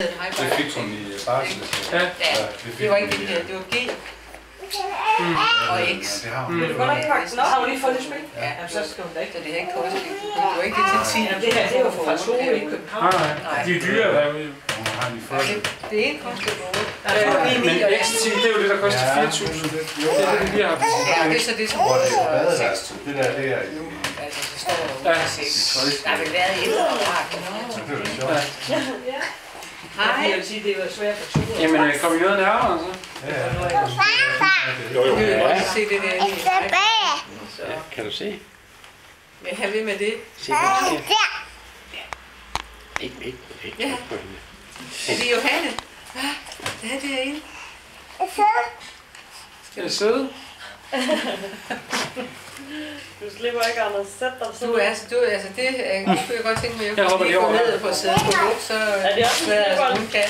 Det fik hun i barsel. Ja. Det var ikke det, det var G. Og X. Vil du godt ikke pakke den op? Har hun lige fået det spil? Ja, så skal hun da ikke, så det er ikke kostet. Det var ikke det til 10. Det her, det er jo fra Tove i København. Nej, de er dyre derude. Det ene koster 8. Men X10, det er jo det, der koster 4.000. Det er det, vi har haft. Ja, det er så det, som Hvor det er badeværelset. Det der, det er i... altså, så står der jo 6. Der har vel været et eller andet. Det er jo sjovt. Hej. Jeg vil sige, det var svært for Tove. Jamen, kom I noget nærmere, så? Ja. Du kan jo også se det der. Ja, kan du se? Jeg har ved med det. Se, hvad der sker. Ikke Ja. på hende. Er det Johanne? Hvad er det derinde? Skal jeg sidde? Du slipper ikke, Anders. Sæt dig så. Du altså det kunne jeg godt tænke mig. Jeg hopper lige over. Gå ned og få siddet på luft, så er det også hvad hun kan.